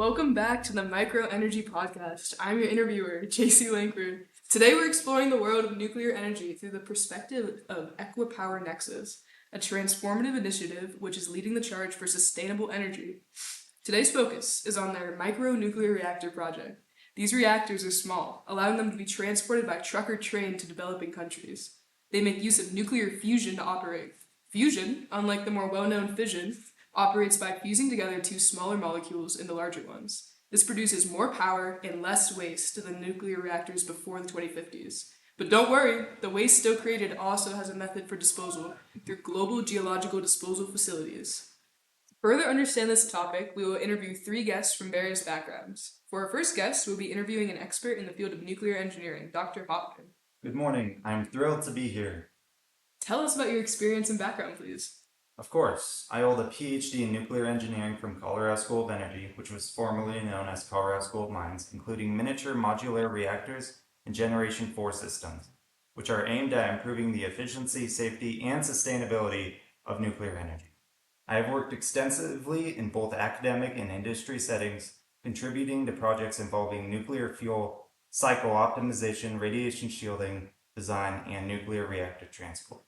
Welcome back to the Micro Energy Podcast. I'm your interviewer, JC Lankford. Today we're exploring the world of nuclear energy through the perspective of Equipower Nexus, a transformative initiative which is leading the charge for sustainable energy. Today's focus is on their micro-nuclear reactor project. These reactors are small, allowing them to be transported by truck or train to developing countries. They make use of nuclear fusion to operate. Fusion, unlike the more well-known fission, operates by fusing together two smaller molecules into larger ones. This produces more power and less waste than nuclear reactors before the 2050s. But don't worry, the waste still created also has a method for disposal through global geological disposal facilities. To further understand this topic, we will interview three guests from various backgrounds. For our first guest, we'll be interviewing an expert in the field of nuclear engineering, Dr. Hoffman. Good morning. I'm thrilled to be here. Tell us about your experience and background, please. Of course, I hold a PhD in nuclear engineering from Colorado School of Energy, which was formerly known as Colorado School of Mines, including miniature modular reactors and Generation 4 systems, which are aimed at improving the efficiency, safety, and sustainability of nuclear energy. I have worked extensively in both academic and industry settings, contributing to projects involving nuclear fuel cycle optimization, radiation shielding, design, and nuclear reactor transport.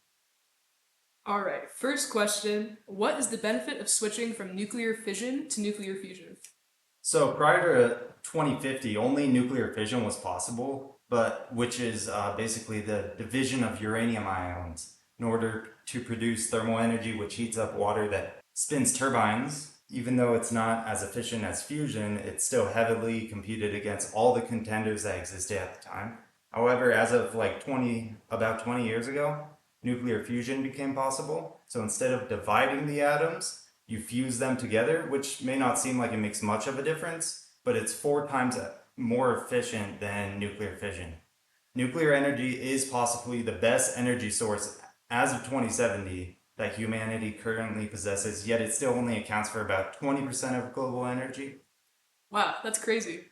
All right, first question. What is the benefit of switching from nuclear fission to nuclear fusion? So prior to 2050, only nuclear fission was possible, which is basically the division of uranium ions in order to produce thermal energy, which heats up water that spins turbines. Even though it's not as efficient as fusion, it's still heavily competed against all the contenders that existed at the time. However, as of about 20 years ago, nuclear fusion became possible. So instead of dividing the atoms, you fuse them together, which may not seem like it makes much of a difference, but it's 4 times more efficient than nuclear fission. Nuclear energy is possibly the best energy source as of 2070 that humanity currently possesses, yet it still only accounts for about 20% of global energy. Wow, that's crazy.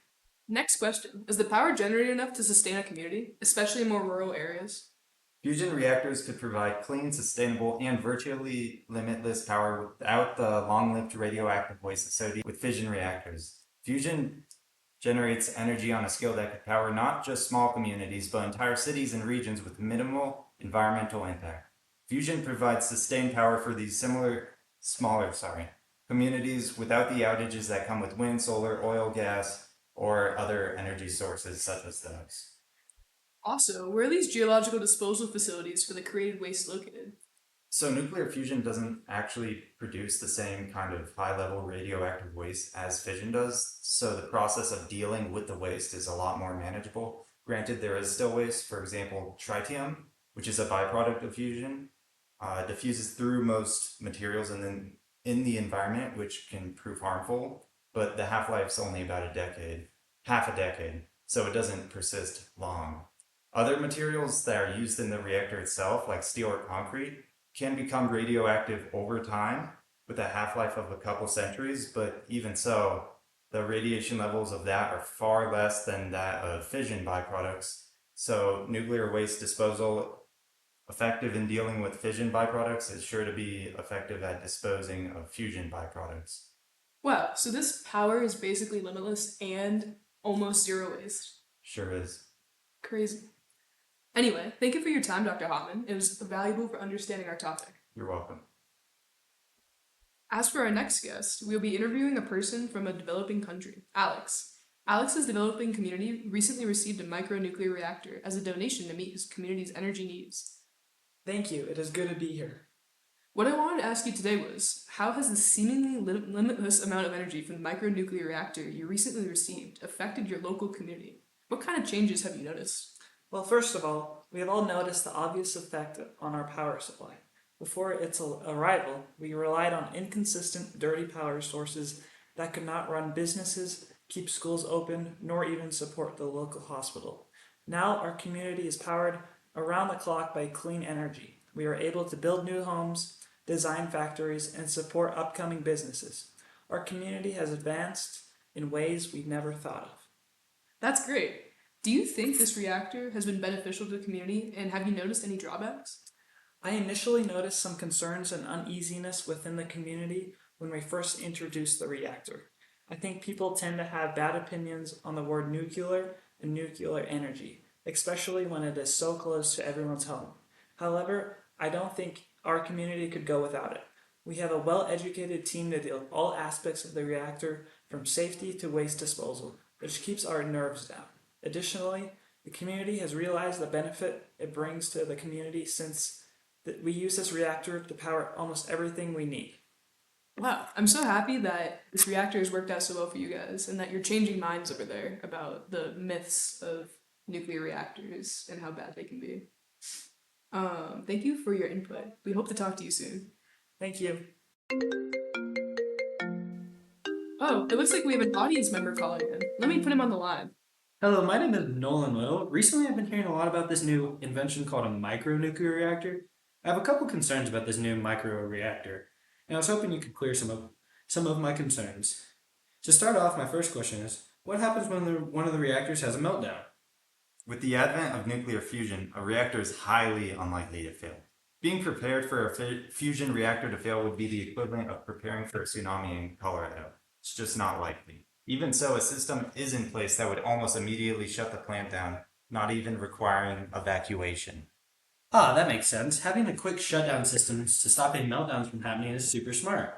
Next question. Is the power generated enough to sustain a community, especially in more rural areas? Fusion reactors could provide clean, sustainable, and virtually limitless power without the long-lived radioactive waste associated with fission reactors. Fusion generates energy on a scale that could power not just small communities, but entire cities and regions with minimal environmental impact. Fusion provides sustained power for these smaller communities without the outages that come with wind, solar, oil, gas, or other energy sources such as those. Also, where are these geological disposal facilities for the created waste located? So nuclear fusion doesn't actually produce the same kind of high-level radioactive waste as fission does, so the process of dealing with the waste is a lot more manageable. Granted, there is still waste. For example, tritium, which is a byproduct of fusion, diffuses through most materials and then in the environment, which can prove harmful, but the half-life's only about half a decade, so it doesn't persist long. Other materials that are used in the reactor itself, like steel or concrete, can become radioactive over time with a half-life of a couple centuries, but even so, the radiation levels of that are far less than that of fission byproducts. So nuclear waste disposal, effective in dealing with fission byproducts, is sure to be effective at disposing of fusion byproducts. Wow, so this power is basically limitless and almost zero waste. Sure is. Crazy. Anyway, thank you for your time, Dr. Hoffman. It was valuable for understanding our topic. You're welcome. As for our next guest, we'll be interviewing a person from a developing country, Alex. Alex's developing community recently received a micronuclear reactor as a donation to meet his community's energy needs. Thank you. It is good to be here. What I wanted to ask you today was, how has the seemingly limitless amount of energy from the micronuclear reactor you recently received affected your local community? What kind of changes have you noticed? Well, first of all, we have all noticed the obvious effect on our power supply. Before its arrival, we relied on inconsistent, dirty power sources that could not run businesses, keep schools open, nor even support the local hospital. Now our community is powered around the clock by clean energy. We are able to build new homes, design factories, and support upcoming businesses. Our community has advanced in ways we never thought of. That's great. Do you think this reactor has been beneficial to the community, and have you noticed any drawbacks? I initially noticed some concerns and uneasiness within the community when we first introduced the reactor. I think people tend to have bad opinions on the word nuclear and nuclear energy, especially when it is so close to everyone's home. However, I don't think our community could go without it. We have a well educated team to deal with all aspects of the reactor, from safety to waste disposal, which keeps our nerves down. Additionally, the community has realized the benefit it brings to the community since we use this reactor to power almost everything we need. Wow, I'm so happy that this reactor has worked out so well for you guys and that you're changing minds over there about the myths of nuclear reactors and how bad they can be. Thank you for your input. We hope to talk to you soon. Thank you. Oh, it looks like we have an audience member calling in. Let me put him on the line. Hello, my name is Nolan Little. Recently, I've been hearing a lot about this new invention called a micronuclear reactor. I have a couple concerns about this new microreactor, and I was hoping you could clear some of my concerns. To start off, my first question is, what happens when one of the reactors has a meltdown? With the advent of nuclear fusion, a reactor is highly unlikely to fail. Being prepared for a fusion reactor to fail would be the equivalent of preparing for a tsunami in Colorado. It's just not likely. Even so, a system is in place that would almost immediately shut the plant down, not even requiring evacuation. Ah, that makes sense. Having a quick shutdown system to stop any meltdowns from happening is super smart.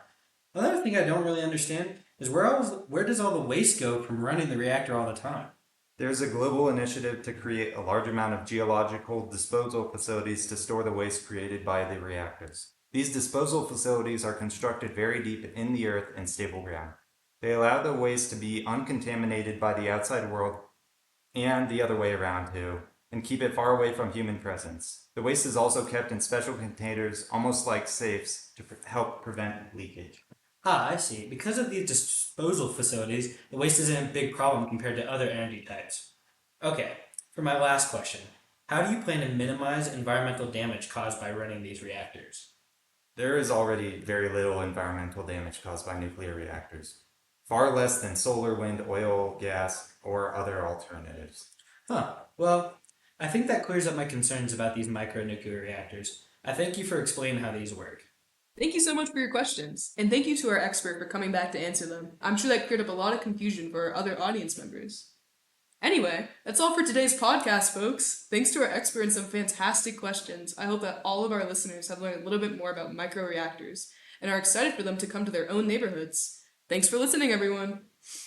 Another thing I don't really understand is where does all the waste go from running the reactor all the time? There's a global initiative to create a large amount of geological disposal facilities to store the waste created by the reactors. These disposal facilities are constructed very deep in the earth and stable ground. They allow the waste to be uncontaminated by the outside world and the other way around too, and keep it far away from human presence. The waste is also kept in special containers, almost like safes, to help prevent leakage. Ah, I see. Because of these disposal facilities, the waste isn't a big problem compared to other energy types. Okay, for my last question, how do you plan to minimize environmental damage caused by running these reactors? There is already very little environmental damage caused by nuclear reactors, far less than solar, wind, oil, gas, or other alternatives. Well, I think that clears up my concerns about these micronuclear reactors. I thank you for explaining how these work. Thank you so much for your questions, and thank you to our expert for coming back to answer them. I'm sure that cleared up a lot of confusion for our other audience members. Anyway, that's all for today's podcast, folks. Thanks to our expert and some fantastic questions. I hope that all of our listeners have learned a little bit more about microreactors and are excited for them to come to their own neighborhoods. Thanks for listening, everyone.